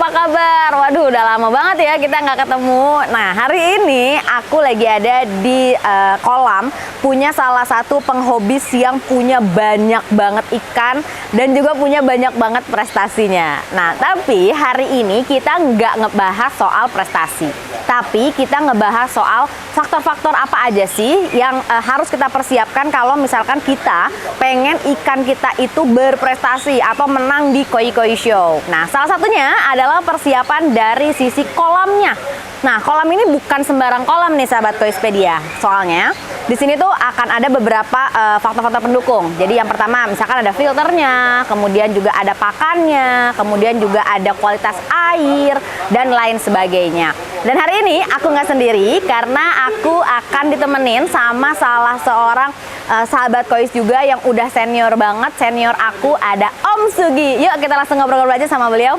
apa kabar? Waduh, udah lama banget ya kita nggak ketemu. Nah, hari ini aku lagi ada di kolam punya salah satu penghobis yang punya banyak banget ikan dan juga punya banyak banget prestasinya. Nah, tapi hari ini kita nggak ngebahas soal prestasi, tapi kita ngebahas soal faktor-faktor apa aja sih yang harus kita persiapkan kalau misalkan kita pengen ikan kita itu berprestasi atau menang di Koi Koi Show. Nah, salah satunya adalah persiapan dari sisi kolamnya. Nah, kolam ini bukan sembarang kolam nih sahabat Koispedia. Soalnya di sini tuh akan ada beberapa faktor-faktor pendukung. Jadi yang pertama misalkan ada filternya, kemudian juga ada pakannya, kemudian juga ada kualitas air dan lain sebagainya. Dan hari ini aku nggak sendiri karena aku akan ditemenin sama salah seorang sahabat Kois juga yang udah senior banget. Senior aku ada Om Sugi. Yuk kita langsung ngobrol-ngobrol aja sama beliau.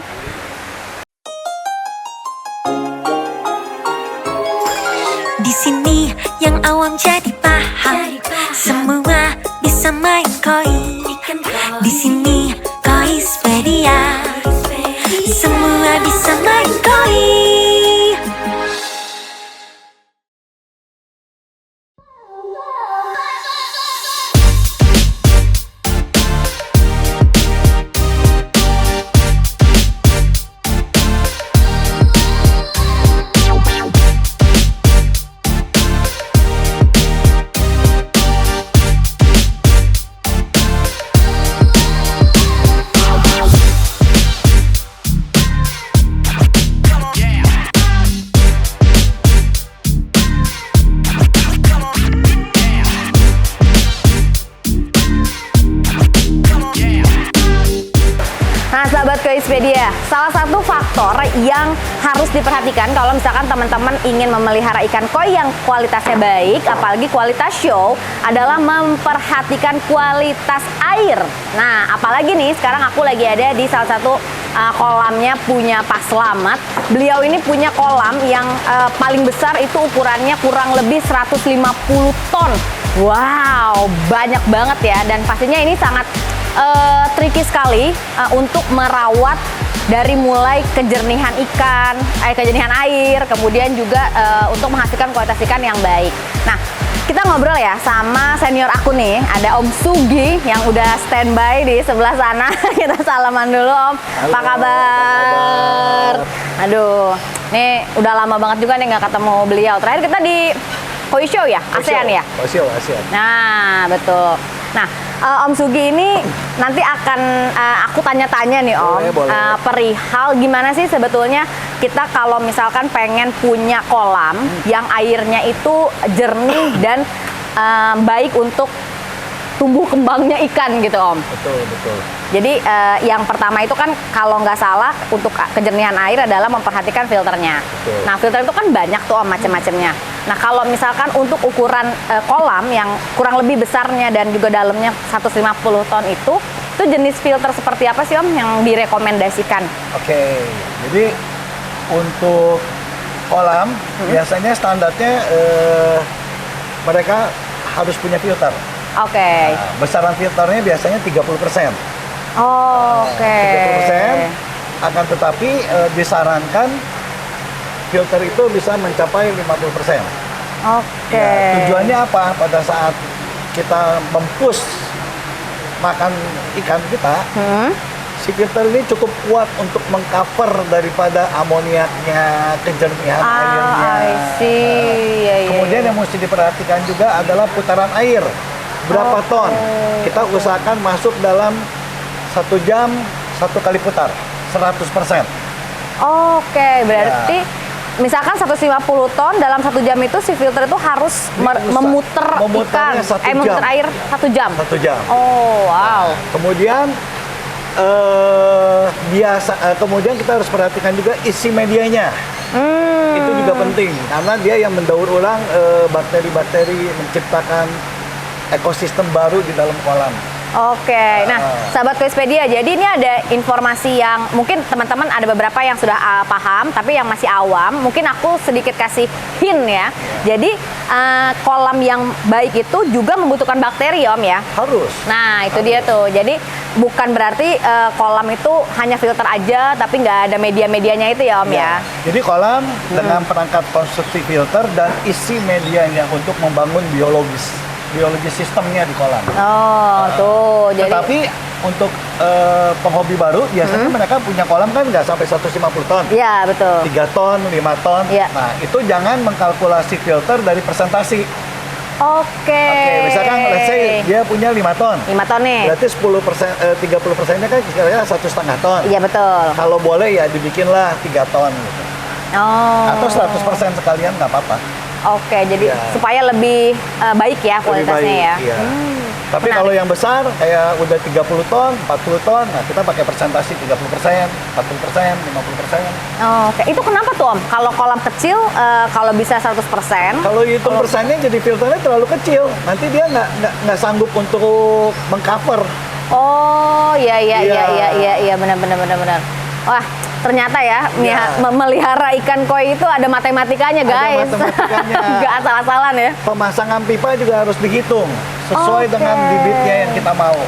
Di sini yang awam jadi paham, semua bisa main koi. Di sini Koispedia, semua bisa main koi. Sahabat Koispedia, salah satu faktor yang harus diperhatikan kalau misalkan teman-teman ingin memelihara ikan koi yang kualitasnya baik, apalagi kualitas show, adalah memperhatikan kualitas air. Nah, apalagi nih sekarang aku lagi ada di salah satu kolamnya punya Pak Slamet. Beliau ini punya kolam yang paling besar itu ukurannya kurang lebih 150 ton. Wow, banyak banget ya, dan pastinya ini sangat tricky sekali untuk merawat dari mulai kejernihan ikan, kejernihan air, kemudian juga untuk menghasilkan kualitas ikan yang baik. Nah, kita ngobrol ya sama senior aku nih, ada Om Sugi yang udah standby di sebelah sana. Kita salaman dulu Om. Halo, apa kabar? Aduh, nih udah lama banget juga nih nggak ketemu beliau. Terakhir kita di Koi Show ya, ASEAN ya? Koi Show, ASEAN. Nah, betul. Nah, Om Sugi ini nanti akan aku tanya-tanya nih Om, boleh. perihal gimana sih sebetulnya kita kalau misalkan pengen punya kolam yang airnya itu jernih dan baik untuk tumbuh kembangnya ikan gitu Om. Betul, betul. Jadi yang pertama itu kan kalau nggak salah untuk kejernihan air adalah memperhatikan filternya. Betul. Nah, filter itu kan banyak tuh Om macam-macamnya. Nah, kalau misalkan untuk ukuran kolam yang kurang lebih besarnya dan juga dalamnya 150 ton itu jenis filter seperti apa sih Om yang direkomendasikan? Oke. Jadi untuk kolam biasanya standarnya mereka harus punya filter. Oke. Nah, besaran filternya biasanya 30%. Oh, oke. 30%, akan tetapi disarankan filter itu bisa mencapai 50%. Oke. Ya, tujuannya apa? Pada saat kita mempush makan ikan kita, si filter ini cukup kuat untuk mengcover daripada amoniaknya, kejernihan airnya. I see. Ya, Kemudian yang mesti diperhatikan juga adalah putaran air. Berapa ton? Kita usahakan masuk dalam 1 jam 1 kali putar, 100%. Oke, berarti misalkan 150 ton dalam 1 jam itu si filter itu harus memutar ikan, memutar air 1 jam. 1 jam. Oh, wow. Kemudian kemudian kita harus perhatikan juga isi medianya. Itu juga penting karena dia yang mendaur ulang bakteri-bakteri, menciptakan ekosistem baru di dalam kolam. Oke, nah sahabat Koispedia, jadi ini ada informasi yang mungkin teman-teman ada beberapa yang sudah paham, tapi yang masih awam, mungkin aku sedikit kasih hint ya. Jadi kolam yang baik itu juga membutuhkan bakteri Om ya. Harus. Nah itu dia tuh, jadi bukan berarti kolam itu hanya filter aja, tapi nggak ada media-medianya itu ya Om ya. Jadi kolam dengan perangkat konstruksi filter dan isi medianya untuk membangun biologi sistemnya di kolam. Oh tuh, jadi Tetapi untuk penghobi baru biasanya mereka punya kolam kan nggak sampai 150 ton. iya betul. 3 ton, 5 ton. Iya. Nah, itu jangan mengkalkulasi filter dari presentasi. Oke. Oke, misalkan let's say dia punya 5 ton. 5 ton nih. Berarti 30%-nya kan kira-kira 1,5 ton. Iya betul. Kalau boleh ya dibikinlah 3 ton gitu. Oh. Atau 100% sekalian nggak apa-apa. Oke, jadi Iya. supaya lebih baik ya Lebih kualitasnya baik, ya. iya. Tapi menarik. kalau yang besar kayak udah 30 ton, 40 ton, nah kita pakai presentasi 30%, 40%, 50%. Oke, itu kenapa tuh Om? Kalau kolam kecil kalau bisa 100%. Kalau hitung persennya jadi filternya terlalu kecil, nanti dia nggak sanggup untuk mengcover. Oh, iya Iya. benar. Wah, ternyata ya Iya. melihara ikan koi itu ada matematikanya, Ada guys. matematikanya. Nggak asal-asalan ya. Pemasangan pipa juga harus dihitung sesuai Oke. dengan bibitnya yang kita mau.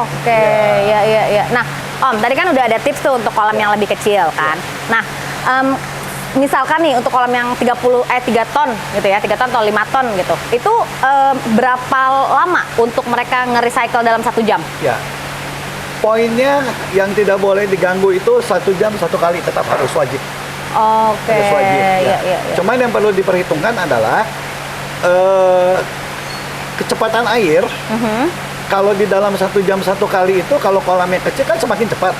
Oke, ya. Nah, Om, tadi kan udah ada tips tuh untuk kolam yang lebih kecil kan. Nah, misalkan nih untuk kolam yang 3 ton gitu ya, 3 ton atau 5 ton gitu. Itu berapa lama untuk mereka nge-recycle dalam 1 jam? Ya. Poinnya yang tidak boleh diganggu itu 1 jam 1 kali tetap harus wajib. Oke, Harus wajib. Ya. iya. Cuman yang perlu diperhitungkan adalah kecepatan air. Kalau di dalam 1 jam 1 kali itu, kalau kolamnya kecil kan semakin cepat.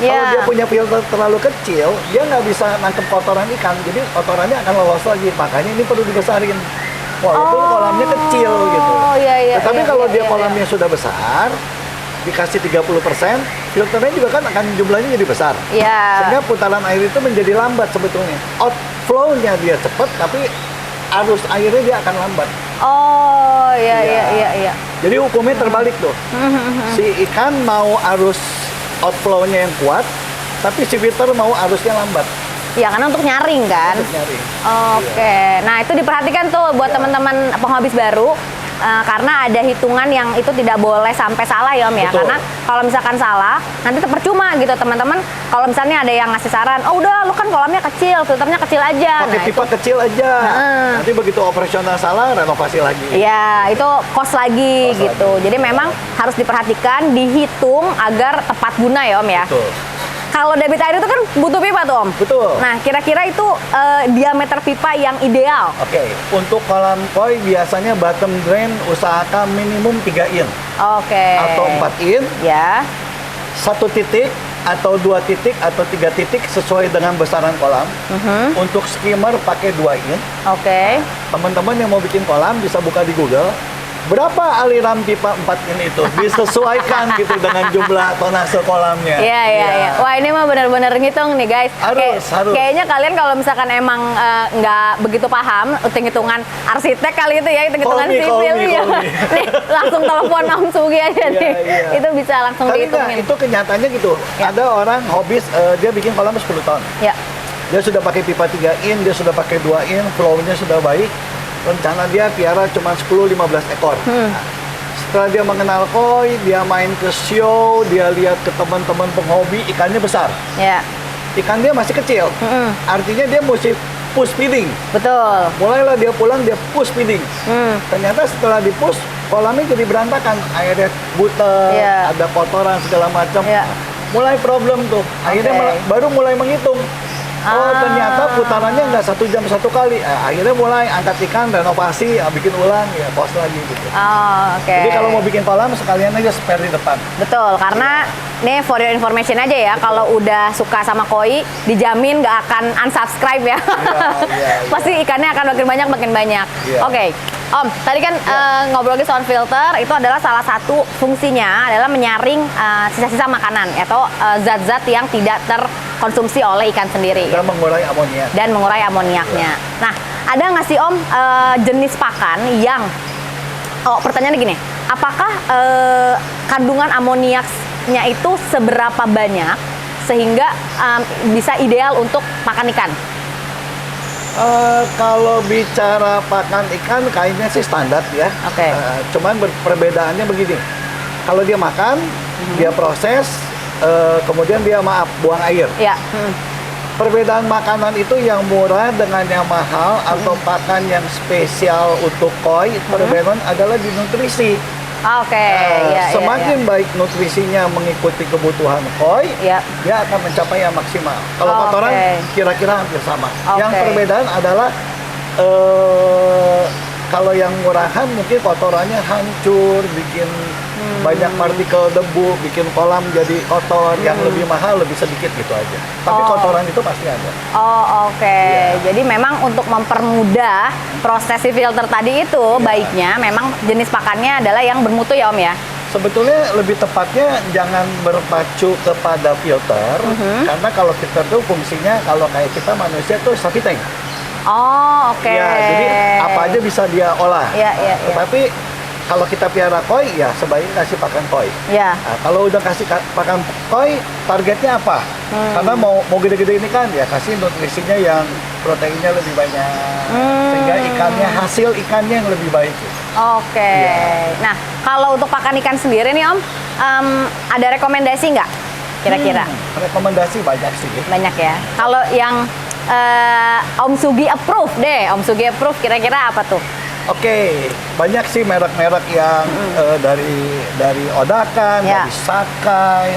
Kalau Iya. dia punya filter terlalu kecil, dia nggak bisa nangkep kotoran ikan. Jadi kotorannya akan lolos lagi. Makanya ini perlu dibesarin. Walaupun kolamnya kecil gitu. Iya. Tetapi kalau dia kolamnya sudah besar, dikasih 30%, filternya juga kan akan jumlahnya jadi besar. Iya. Sehingga putaran air itu menjadi lambat sebetulnya. Outflow-nya dia cepat, tapi arus airnya dia akan lambat. Oh, Iya. iya. Jadi hukumnya terbalik tuh. Si ikan mau arus outflow-nya yang kuat, tapi si filter mau arusnya lambat. Ya, karena untuk nyaring kan. Untuk nyari. Oke, nah itu diperhatikan tuh buat teman-teman penghobis baru. Karena ada hitungan yang itu tidak boleh sampai salah ya Om ya. Betul. Karena kalau misalkan salah nanti percuma gitu teman-teman. Kalau misalnya ada yang ngasih saran, oh udah lu kan kolamnya kecil, filternya kecil aja. Pakai pipa kecil aja. Nanti begitu operasional salah, renovasi lagi. Iya, itu kos lagi gitu. Jadi memang harus diperhatikan, dihitung agar tepat guna ya Om ya. Betul. Kalau debit air itu kan butuh pipa tuh Om. Betul. Nah, kira-kira itu diameter pipa yang ideal. Oke, untuk kolam koi biasanya bottom drain usahakan minimum 3 in Oke. atau 4 in, Ya. 1 titik atau 2 titik atau 3 titik sesuai dengan besaran kolam. Untuk skimmer pakai 2 in. Oke. Teman-teman yang mau bikin kolam bisa buka di Google. Berapa aliran pipa 4 in itu? Disesuaikan gitu dengan jumlah tonase kolamnya. Iya. Wah, ini mah benar-benar ngitung nih, guys. Harus. Kayaknya kalian kalau misalkan emang nggak begitu paham hitung-hitungan arsitek kali itu ya, hitung-hitungan Call me, sipil call me, ya. call me. Nih, langsung telepon Om Sugi aja nih. Iya. Itu bisa langsung Tapi dihitungin. enggak, itu kenyataannya gitu. Ya. Ada orang hobis, dia bikin kolam 10 ton. Ya. Dia sudah pakai pipa 3 in, dia sudah pakai 2 in, flow-nya sudah baik. Rencana dia piara cuma 10-15 ekor. Nah, setelah dia mengenal koi, dia main ke show, dia lihat ke teman-teman penghobi, ikannya besar. Ya. Ikan dia masih kecil. Artinya dia mesti push feeding. Betul. Mulailah dia pulang, dia push feeding. Ternyata setelah di push, kolamnya jadi berantakan. Airnya butek, Iya. ada kotoran segala macam. Iya. Mulai problem tuh. Akhirnya Oke. baru mulai menghitung. Oh, ternyata putarannya nggak 1 jam 1 kali. Akhirnya mulai angkat ikan, renovasi, bikin ulang, ya pos lagi gitu. Oh, oke. Jadi kalau mau bikin kolam, sekalian aja spare di depan. Betul, karena nih for your information aja ya, kalau udah suka sama koi, dijamin nggak akan unsubscribe ya. Iya. Pasti ikannya akan makin banyak. Iya. Oke, Om, tadi kan ngobrolin soal filter, itu adalah salah satu fungsinya adalah menyaring sisa-sisa makanan atau zat-zat yang tidak terkonsumsi oleh ikan sendiri Dan mengurai amoniak. dan mengurai amoniaknya. Nah, ada nggak sih Om jenis pakan yang Oh, pertanyaannya gini, apakah kandungan amoniaknya itu seberapa banyak sehingga bisa ideal untuk makan ikan? Kalau bicara pakan ikan, kayaknya sih standar ya. Oke. Cuman perbedaannya begini. Kalau dia makan, dia proses, kemudian dia buang air. Ya. Perbedaan makanan itu yang murah dengan yang mahal atau pakan yang spesial untuk koi, perbedaan adalah di nutrisi. Oke. Ya, Semakin baik nutrisinya mengikuti kebutuhan koi, Ya. dia akan mencapai yang maksimal. Kalau Oke. kotoran kira-kira hampir sama. Oke. Yang perbedaan adalah kalau yang murahan mungkin kotorannya hancur, bikin banyak partikel debu, bikin kolam jadi kotor. Yang lebih mahal lebih sedikit gitu aja. Tapi Oh. kotoran itu pasti ada. Oh, oke. Iya. Jadi memang untuk mempermudah proses si filter tadi itu baiknya memang jenis pakannya adalah yang bermutu ya Om ya? Sebetulnya lebih tepatnya jangan berpacu kepada filter, karena kalau filter itu fungsinya kalau kayak kita manusia tuh sapi tank. Oh, oke. Ya, jadi apa aja bisa dia olah. Iya, iya, iya. Tetapi kalau kita piara koi, ya sebaiknya kasih pakan koi. Ya. Nah, kalau udah kasih pakan koi, targetnya apa? Karena mau gede-gede ini kan, ya kasih nutrisinya yang proteinnya lebih banyak, sehingga hasil ikannya yang lebih baik. Oke. Iya. Nah, kalau untuk pakan ikan sendiri nih Om, ada rekomendasi nggak kira-kira? Rekomendasi banyak sih. Banyak ya. Kalau yang Om Sugi approve deh, Om Sugi approve kira-kira apa tuh? Oke, banyak sih merek-merek yang dari Odakan, Ya. dari Sakai,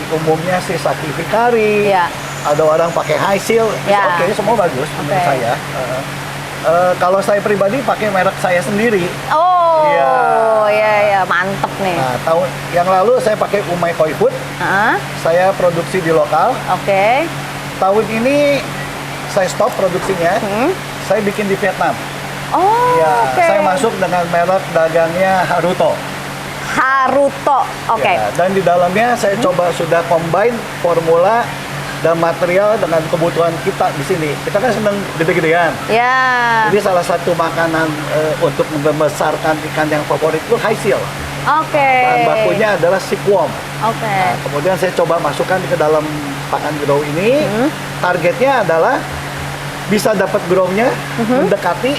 umumnya sih Saki Hikari. Ya. Ada orang pakai High Seal, Ya. oke, semua bagus menurut Oke. saya. Kalau saya pribadi pakai merek saya sendiri. Oh, Iya. iya, mantep nih. Nah, tahun yang lalu saya pakai Umai Koi Food, Heeh, saya produksi di lokal. oke. Tahun ini saya stop produksinya, saya bikin di Vietnam. Oh, Ya, oke. saya masuk dengan merek dagangnya Haruto. Haruto, oke. Ya, dan di dalamnya saya coba sudah combine formula dan material dengan kebutuhan kita di sini. Kita kan senang gede-gedean. Ya, Jadi salah satu makanan untuk membesarkan ikan yang favorit itu High Seal. oke. Bahan bakunya adalah silkworm. Oke. Nah, kemudian saya coba masukkan ke dalam pakan grow ini. Targetnya adalah bisa dapat grow-nya mendekati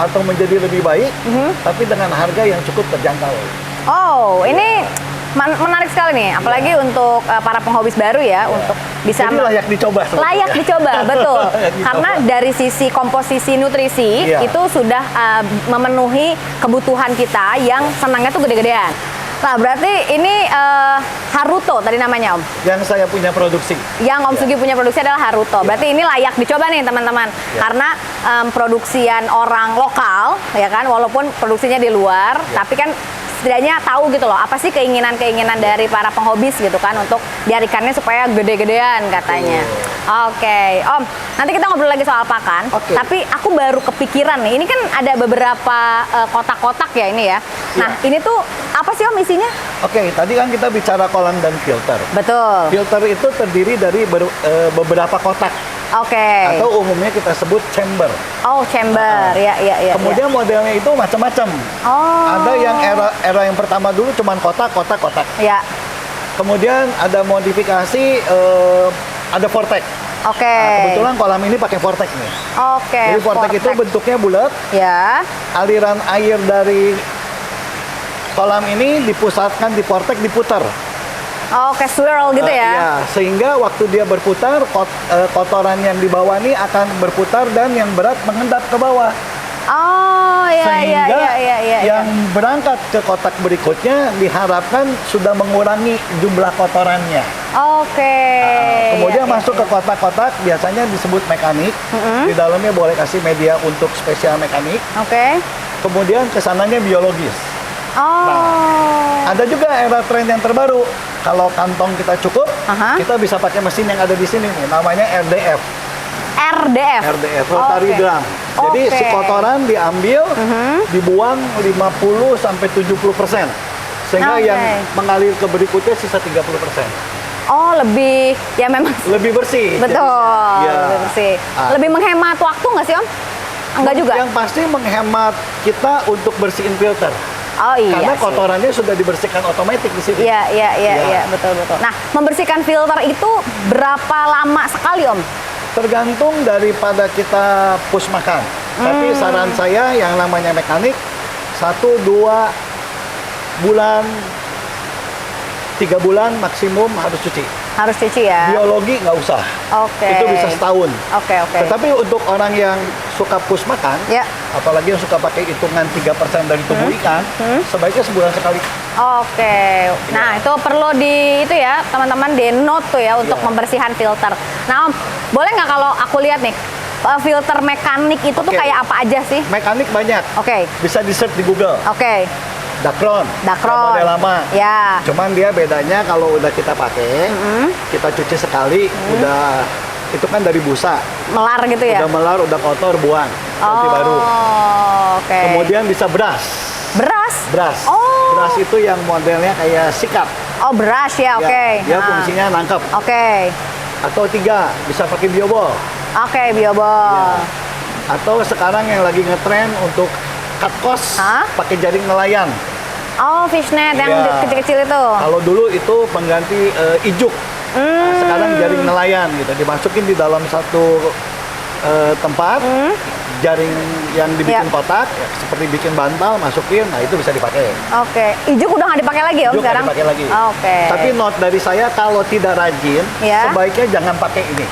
atau menjadi lebih baik, tapi dengan harga yang cukup terjangkau. Oh, ini menarik sekali nih, apalagi untuk para penghobis baru ya, untuk bisa Jadi layak dicoba. sebetulnya. layak dicoba, betul. Layak dicoba. Karena dari sisi komposisi nutrisi Iya. itu sudah memenuhi kebutuhan kita yang senangnya tuh gede-gedean. Nah, berarti ini Haruto tadi namanya Om. Yang saya punya produksi. Yang Om Sugi punya produksi adalah Haruto. Berarti ini layak dicoba nih teman-teman. Ya. Karena produksian orang lokal, ya kan, walaupun produksinya di luar, tapi kan setidaknya tahu gitu loh, apa sih keinginan-keinginan dari para penghobis gitu kan, untuk biar ikannya supaya gede-gedean katanya. Oke, Om, nanti kita ngobrol lagi soal pakan. Oke. Tapi aku baru kepikiran nih, ini kan ada beberapa kotak-kotak ya ini ya. Nah, ini tuh apa sih Om isinya? Oke, tadi kan kita bicara kolam dan filter. Betul. Filter itu terdiri dari beberapa kotak Oke. atau umumnya kita sebut chamber. Oh, chamber. Ya. Kemudian modelnya itu macam-macam. Oh. Ada yang era yang pertama dulu cuman kotak. Ya. Kemudian ada modifikasi, ada vortex. Oke. Nah, kebetulan kolam ini pakai vortex nih. Oke. Jadi vortex itu bentuknya bulat, Ya. aliran air dari kolam ini dipusatkan di vortex, diputar. Oke, swirl gitu ya. Iya, sehingga waktu dia berputar, kotoran yang di bawah ini akan berputar dan yang berat mengendap ke bawah. Oh, iya. Sehingga yang berangkat ke kotak berikutnya diharapkan sudah mengurangi jumlah kotorannya. Oke. Kemudian Iya, masuk ke kotak-kotak, biasanya disebut mekanik. Di dalamnya boleh kasih media untuk spesial mekanik. Oke. Kemudian kesananya biologis. Oh. Ada juga era tren yang terbaru. Kalau kantong kita cukup, Aha. kita bisa pakai mesin yang ada di sini nih, namanya RDF. RDF. RDF, rotary Oke. drum. Jadi Oke. si kotoran diambil, dibuang 50-70%. Sehingga Oke. yang mengalir ke berikutnya sisa 30%. Oh, lebih ya memang Lebih bersih. betul. Ya. Lebih bersih. Ah. Lebih menghemat waktu nggak sih Om? Enggak juga. Yang pasti menghemat kita untuk bersihin filter. Oh iya Karena sih. kotorannya sudah dibersihkan otomatis di sini. Iya, Ya. betul. Nah, membersihkan filter itu berapa lama sekali, Om? Tergantung daripada kita push makan. Tapi saran saya yang namanya mekanik 1-2 bulan 3 bulan maksimum harus cuci. Harus cuci ya? Biologi nggak usah. Oke. Itu bisa setahun. Oke. Tetapi untuk orang yang suka push makan, Ya. apalagi yang suka pakai hitungan 3% dari tubuh ikan, sebaiknya sebulan sekali. Oke. Nah, itu perlu di itu ya, teman-teman, di note tuh ya untuk Ya. membersihkan filter. Nah, Om, boleh nggak kalau aku lihat nih, filter mekanik itu tuh Oke. kayak apa aja sih? Mekanik banyak. Oke. Bisa di-search di Google. Oke. Dacron. Dacron. Model lama. Ya. Cuman dia bedanya kalau udah kita pakai, kita cuci sekali, udah itu kan dari busa. Melar gitu ya? Udah melar, udah kotor, buang. Ganti baru. Oke. Kemudian bisa brush. Beras? Brush. Oh. Brush itu yang modelnya kayak sikat. Oh, brush ya, oke. Ya, dia Nah. fungsinya nangkep. Oke. Atau 3, bisa pakai biobol. Oke, biobol. Ya. Atau sekarang yang lagi ngetren untuk cut cost, Hah? pakai jaring nelayan. Oh, fishnet yang Iya. kecil-kecil itu. Kalau dulu itu pengganti ijuk. Nah, sekarang jaring nelayan gitu, dimasukin di dalam satu tempat, jaring yang dibikin Ya. kotak, seperti bikin bantal, masukin, nah itu bisa dipakai. Oke. Ijuk udah nggak dipakai lagi, Om, Ijuk nggak sekarang? dipakai lagi. Oke. Tapi note dari saya, kalau tidak rajin, Ya. sebaiknya jangan pakai ini,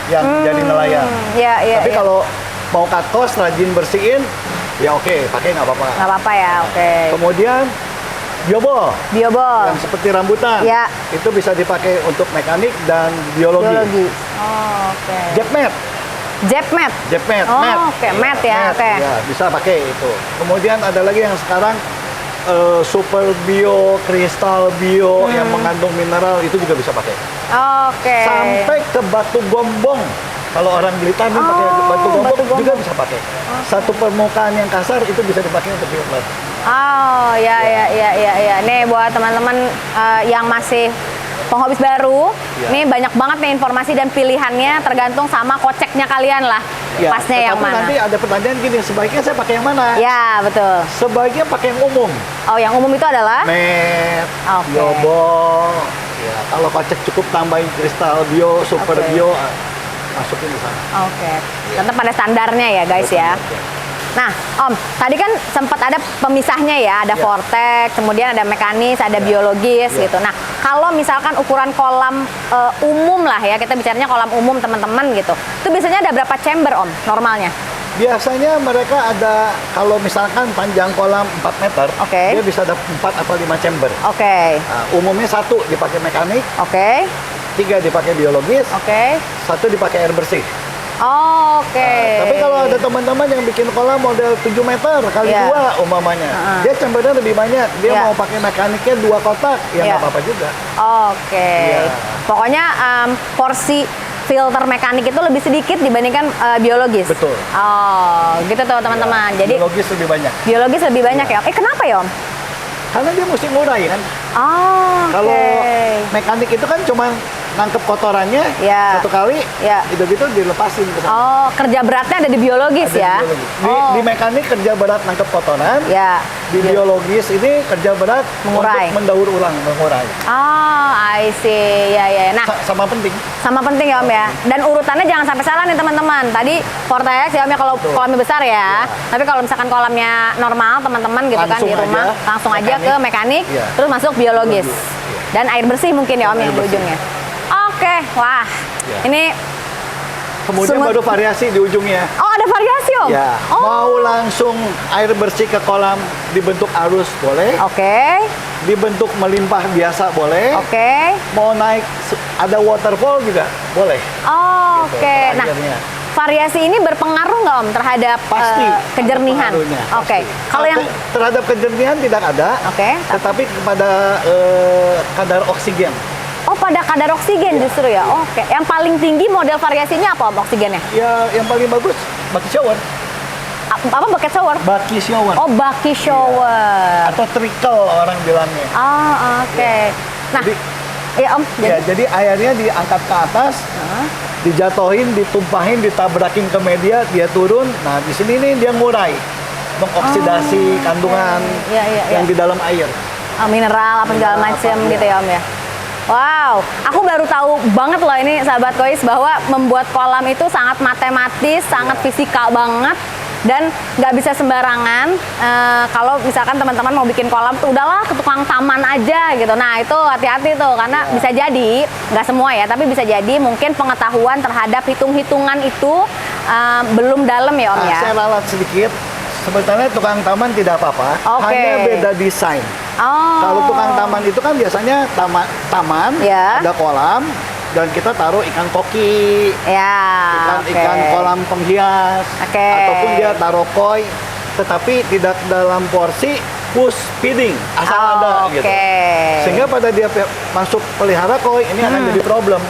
yang jaring nelayan. Iya. Tapi kalau mau cut cost, rajin bersihin, ya oke, pakai nggak apa-apa. nggak apa-apa ya, oke. Kemudian biobol Biobol. yang seperti rambutan, Ya. itu bisa dipakai untuk mekanik dan biologi. Biologi. Oh, oke. Jet mat, Jet mat. Oh, oke, mat ya, oke. Ya, bisa pakai itu. Kemudian ada lagi yang sekarang super bio, kristal bio yang mengandung mineral, itu juga bisa pakai. Oke. Sampai ke batu gombong. Kalau orang Blitar nih pakai batu gombong, batu gombong. juga bisa pakai. Satu permukaan yang kasar itu bisa dipakai untuk filter. Oh, ya. Nih buat teman-teman yang masih penghobis baru, Ya. nih banyak banget nih informasi dan pilihannya tergantung sama koceknya kalian lah. Ya, Pasnya yang tetapi mana? nanti ada pertanyaan gini, sebaiknya saya pakai yang mana? Ya, betul. Sebaiknya pakai yang umum. Oh, yang umum itu adalah? Met, Oke. biobol. Ya, kalau kocek cukup tambahin kristal bio, super Oke. bio, masukin di sana. Oke. Tetap pada standarnya ya, guys ya. Nah, Om, tadi kan sempat ada pemisahnya ya, ada Ya. vortex, kemudian ada mekanis, ada biologis Ya. gitu. Nah, kalau misalkan ukuran kolam umum lah ya, kita bicaranya kolam umum teman-teman gitu. Itu biasanya ada berapa chamber, Om, normalnya? Biasanya mereka ada, kalau misalkan panjang kolam 4 meter, Oke. dia bisa ada 4 atau 5 chamber. Oke. Nah, umumnya 1 dipakai mekanik, Oke. 3 dipakai biologis, Oke. 1 dipakai air bersih. Oke. Tapi kalau ada teman-teman yang bikin kolam model 7 meter kali Ya. 2 umpamanya, dia chambernya lebih banyak, dia Ya. mau pakai mekaniknya 2 kotak, ya Ya. nggak apa-apa juga. Oke. Iya. Pokoknya porsi filter mekanik itu lebih sedikit dibandingkan biologis. Betul. Oh, gitu tuh teman-teman. Jadi biologis lebih banyak. biologis lebih banyak ya. Kenapa ya, Om? Karena dia mesti ngurai kan. Oh, oke. Kalau mekanik itu kan cuma nangkep kotorannya Ya. 1 kali, Ya. itu gitu dilepasin ke sana. Oh, kerja beratnya ada di biologis Ada di ya? biologi. Oh, Di mekanik kerja berat nangkep kotoran, ya. di biologis ini kerja berat Mengurai. untuk mendaur ulang, mengurai. Oh, I see. Ya. Nah, Sama penting. sama penting ya, Om ya. Dan urutannya jangan sampai salah nih teman-teman. Tadi vortex ya, Om ya, kalau Betul. kolamnya besar ya. Tapi kalau misalkan kolamnya normal teman-teman gitu kan Langsung di rumah, aja, langsung aja ke mekanik, Iya. terus masuk biologis. Dan air bersih mungkin ya, Om, Air yang di bersih. ujungnya. Oke, wah. Iya. Ini Kemudian Semut- baru variasi di ujungnya. oh, ada variasi, Om. Ya, Oh. mau langsung air bersih ke kolam dibentuk arus boleh, Oke. dibentuk melimpah biasa boleh, Oke. mau naik ada waterfall juga boleh. Oh, Gitu, oke. Nah, terakhirnya. variasi ini berpengaruh nggak, Om, terhadap Pasti kejernihan? ada pengaruhnya, Oke. pasti. Kalau yang Terhadap kejernihan tidak ada, Oke. tetapi kepada kadar oksigen. Oh, pada kadar oksigen justru ya. Oke. Yang paling tinggi model variasinya apa, Om, oksigennya? Ya, yang paling bagus baki shower, Apa bucket shower? baki shower Oh, bucket shower. atau trickle orang bilangnya. Oh, oke. Nah, Jadi, ya, Om. ya, jadi airnya diangkat ke atas, dijatuhin, ditumpahin, ditabrakin ke media, dia turun. Nah, di sini nih dia ngurai. mengoksidasi kandungan Iya, iya, yang iya. di dalam air. Mineral apa segala Mineral macam apa, gitu iya. ya Om ya. Wow, aku baru tahu banget loh ini sahabat Kois bahwa membuat kolam itu sangat matematis, sangat fisikal banget dan nggak bisa sembarangan. Kalau misalkan teman-teman mau bikin kolam tuh udahlah ke tukang taman aja gitu. Nah itu hati-hati tuh karena bisa jadi nggak semua ya, tapi bisa jadi mungkin pengetahuan terhadap hitung-hitungan itu belum dalam ya Om Nah, ya. saya ralat sedikit. Sebetulnya tukang taman tidak apa-apa, Oke. hanya beda desain. Oh. Kalau tukang taman itu kan biasanya taman, Ya. ada kolam, dan kita taruh ikan koki, Ya. ikan oke. kolam penghias, Oke. ataupun dia taruh koi, tetapi tidak dalam porsi push feeding, asal ada gitu. Oke. Sehingga pada dia masuk pelihara koi, ini akan jadi problem.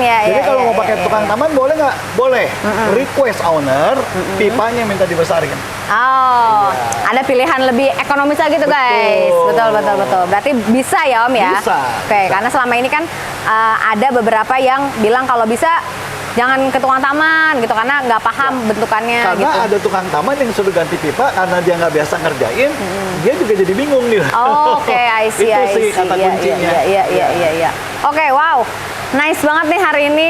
Ya, Jadi ya, kalau ya, mau pakai ya, tukang ya. taman boleh nggak? Boleh. Request owner, pipanya minta dibesarin. Oh, ada pilihan lebih ekonomis lagi tuh guys. Betul, betul, betul. Berarti bisa ya Om ya? Bisa, Oke, bisa. karena selama ini kan ada beberapa yang bilang kalau bisa jangan ke tukang taman gitu karena nggak paham bentukannya Karena gitu. ada tukang taman yang suruh ganti pipa karena dia nggak biasa ngerjain, dia juga jadi bingung nih. Oh, oke, I see, Itu I sih see. kata Iya, kuncinya. Iya. Oke, wow. Nice banget nih hari ini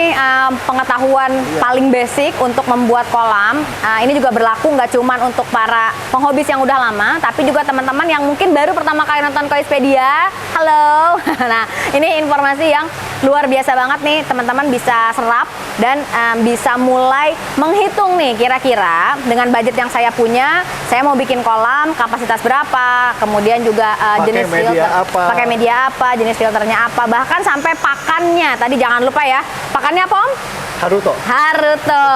pengetahuan paling basic untuk membuat kolam. Ini juga berlaku nggak cuman untuk para penghobis yang udah lama, tapi juga teman-teman yang mungkin baru pertama kali nonton Koispedia. Halo. Nah, ini informasi yang luar biasa banget nih, teman-teman bisa serap dan bisa mulai menghitung nih kira-kira dengan budget yang saya punya, saya mau bikin kolam kapasitas berapa, kemudian juga Pakai jenis media filter, apa. pakai media apa, jenis filternya apa, bahkan sampai pakannya. Tadi jangan lupa ya, pakannya apa Om? Haruto. Haruto.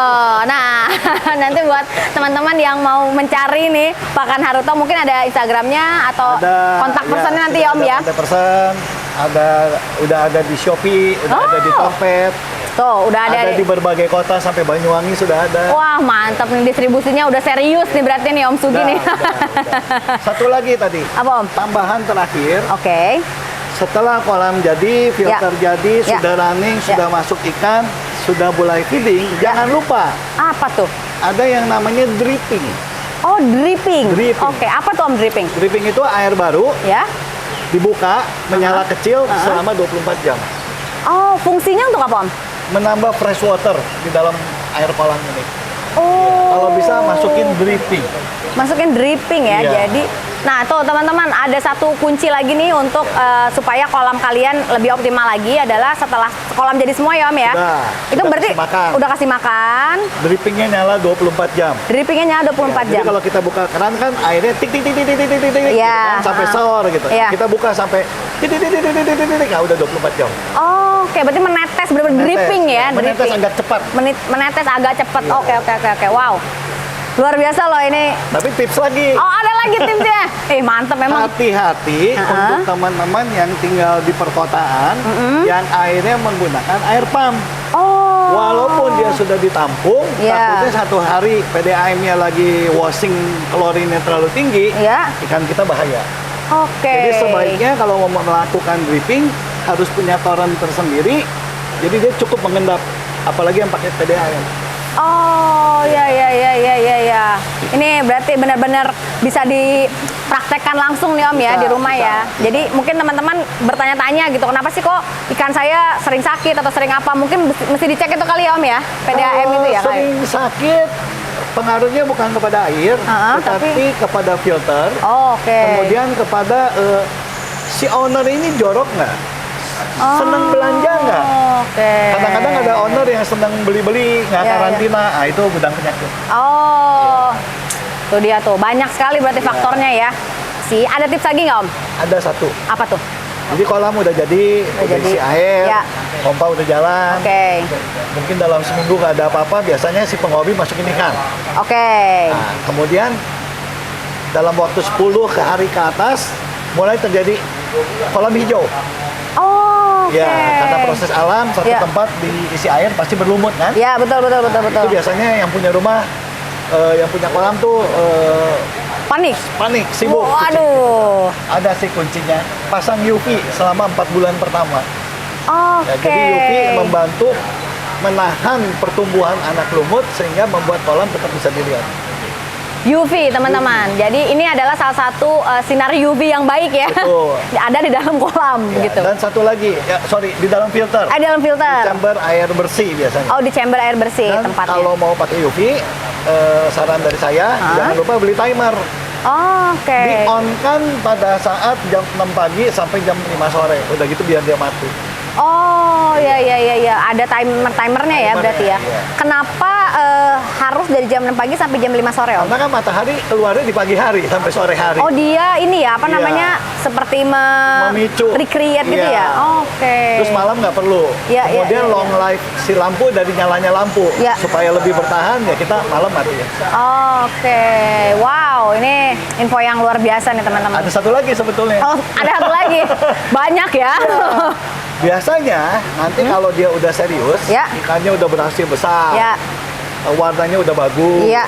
Nah, nanti buat teman-teman yang mau mencari nih pakan Haruto, mungkin ada Instagramnya atau kontak personnya nanti ya Om ya. Kontak person, udah ada di Shopee, udah ada di Tokped, Tuh, udah ada. ada di berbagai kota sampai Banyuwangi sudah ada. Wah, mantap nih distribusinya udah serius nih berarti nih Om Sugi nih. Udah. Satu lagi tadi, Apa Om? tambahan terakhir. Oke. Setelah kolam jadi, filter jadi, Ya. sudah running, sudah masuk ikan, sudah mulai feeding, jangan lupa Apa tuh? ada yang namanya dripping. Oh, dripping. Dripping. Oke, apa tuh Om dripping? Dripping itu air baru Ya. dibuka, menyala kecil selama 24 jam. Oh, fungsinya untuk apa Om? Menambah fresh water di dalam air kolam ini. Oh. Kalau bisa masukin dripping. Masukin dripping ya. Iya. Jadi, nah tuh teman-teman ada satu kunci lagi nih untuk supaya kolam kalian lebih optimal lagi adalah setelah kolam jadi semua ya Om ya. Itu Sudah berarti kasih makan. udah kasih makan. Drippingnya nyala 24 jam. Drippingnya nyala 24 Jadi jam. kalau kita buka keran kan airnya tik tik tik tik tik tik tik tik tik, gitu Iya. kan, sampai sore gitu. Iya. Kita buka sampai tik tik tik tik tik tik tik tik, nah, udah 24 jam. Oh, oke berarti menetes bener-bener dripping ya, Menetes dripping. agak cepat. Menetes agak cepat. Iya. Oke. Wow. Luar biasa loh ini. Tapi tips lagi. Oh, ada lagi tipsnya. Mantep memang. Hati-hati untuk teman-teman yang tinggal di perkotaan yang airnya menggunakan air pump. Oh. Walaupun dia sudah ditampung, Iya. takutnya satu hari PDAM-nya lagi washing klorinnya terlalu tinggi, Iya. ikan kita bahaya. Oke. Jadi sebaiknya kalau mau melakukan dripping harus punya toren tersendiri. Jadi dia cukup mengendap, apalagi yang pakai PDAM. Oh, ya. Ini berarti benar-benar bisa dipraktekkan langsung nih Om ya Bisa, di rumah bisa. ya. Jadi mungkin teman-teman bertanya-tanya gitu, kenapa sih kok ikan saya sering sakit atau sering apa? Mungkin mesti dicek itu kali ya Om ya, PDAM itu ya. Sering sakit, pengaruhnya bukan kepada air, tetapi kepada filter. Oh, oke. Kemudian kepada si owner ini jorok nggak? Senang belanja nggak? Oke. Kadang-kadang ada owner yang senang beli-beli, nggak Iya, karantina, ah, itu gudang penyakit. Oh, tuh dia tuh banyak sekali berarti faktornya ya. Ada tips lagi nggak Om? Ada satu, Apa tuh? jadi kolam udah jadi, udah jadi. isi air, Ya. pompa udah jalan. Oke. Mungkin dalam seminggu nggak ada apa-apa, biasanya si penghobi masukin ikan. Oke. Nah, kemudian dalam waktu 10 ke hari ke atas, mulai terjadi kolam hijau. Oh, oke. Ya, karena proses alam, satu Ya. tempat diisi air pasti berlumut kan? Ya, betul. Itu biasanya yang punya rumah, yang punya kolam tuh Panik. panik, sibuk. Waduh. Ada sih kuncinya, pasang UV selama 4 bulan pertama. Oke. Ya, jadi UV membantu menahan pertumbuhan anak lumut sehingga membuat kolam tetap bisa dilihat. UV teman-teman. Jadi ini adalah salah satu sinar UV yang baik ya. Betul. Ada di dalam kolam Ya, gitu. Dan satu lagi, di dalam filter. Di dalam filter. Di chamber air bersih biasanya. Oh, di chamber air bersih Dan tempatnya. kalau mau pakai UV, saran dari saya, jangan lupa beli timer. Oh, oke. Di-on-kan pada saat jam 6 pagi sampai jam 5 sore. Udah gitu biar dia mati. Oh, ya. Ada timernya ya berarti ya. Iya. Kenapa harus dari jam 6 pagi sampai jam 5 sore, Om? Karena kan matahari keluarnya di pagi hari sampai sore hari. Oh, dia ini ya, apa Iya. namanya? Seperti Memicu. recreate gitu Iya. ya. Oke. Terus malam nggak perlu. Iya, iya, Kemudian iya, long life si lampu dari nyalanya lampu. Iya. Supaya lebih bertahan ya kita malam mati. Oke. Wow, ini info yang luar biasa nih teman-teman. Ada satu lagi sebetulnya. Oh, ada satu lagi. Banyak ya. Biasanya nanti kalau dia udah serius, Ya. ikannya udah berhasil besar, Ya. warnanya udah bagus. Iya.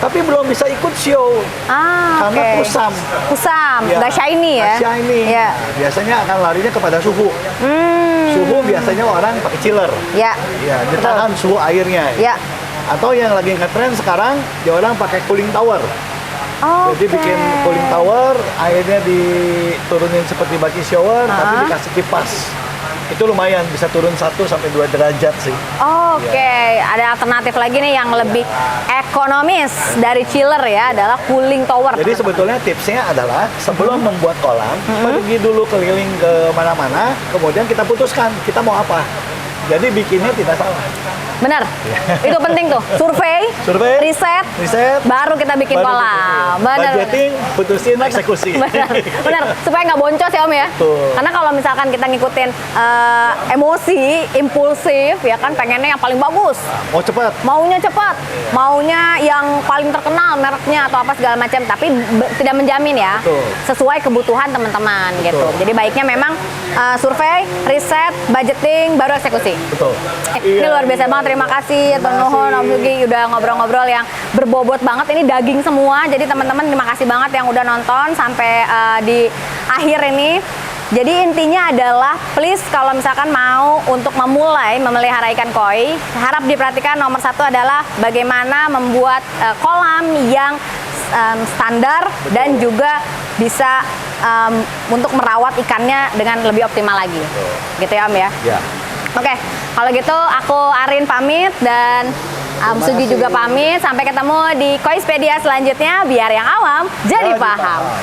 Tapi belum bisa ikut show Ah, oke. karena kusam. Kusam, Ya, nggak shiny ya. nggak shiny. Ya. Biasanya akan larinya kepada suhu. Suhu biasanya orang pakai chiller. Ya. Ya, ditahan suhu airnya. Ya. Atau yang lagi ngetren sekarang, dia orang pakai cooling tower. Jadi Oke. bikin cooling tower, airnya diturunin seperti baki shower, tapi Ah. dikasih kipas. Itu lumayan, bisa turun 1 sampai 2 derajat sih. Oke, ada alternatif lagi nih yang lebih ekonomis dari chiller ya, adalah cooling tower. Jadi sebetulnya tipsnya adalah sebelum membuat kolam, pergi dulu keliling ke mana-mana, kemudian kita putuskan kita mau apa. Jadi bikinnya tidak salah. Benar, itu penting tuh. Survei, riset, baru kita bikin baru kolam. bikin. Benar. Budgeting, putusin, eksekusi. Benar, supaya nggak boncos ya Om ya. Betul. Karena kalau misalkan kita ngikutin emosi, impulsif, ya kan pengennya yang paling bagus. Mau cepat. Maunya cepat, maunya yang paling terkenal mereknya atau apa segala macam, tapi tidak menjamin ya. Betul. Sesuai kebutuhan teman-teman gitu. Betul. Jadi baiknya memang survei, riset, budgeting, baru eksekusi. Betul. Ini luar biasa banget. Terima kasih Tuan Nuhun, Om Sugi udah ngobrol-ngobrol yang berbobot banget. Ini daging semua. Jadi teman-teman terima kasih banget yang udah nonton sampai di akhir ini. Jadi intinya adalah please kalau misalkan mau untuk memulai memelihara ikan koi, harap diperhatikan nomor 1 adalah bagaimana membuat kolam yang standar dan juga bisa untuk merawat ikannya dengan lebih optimal lagi. Gitu ya Om ya. Ya. Oke, kalau gitu aku Arin pamit dan Sugi juga pamit. Sampai ketemu di Koispedia selanjutnya biar yang awam jadi paham.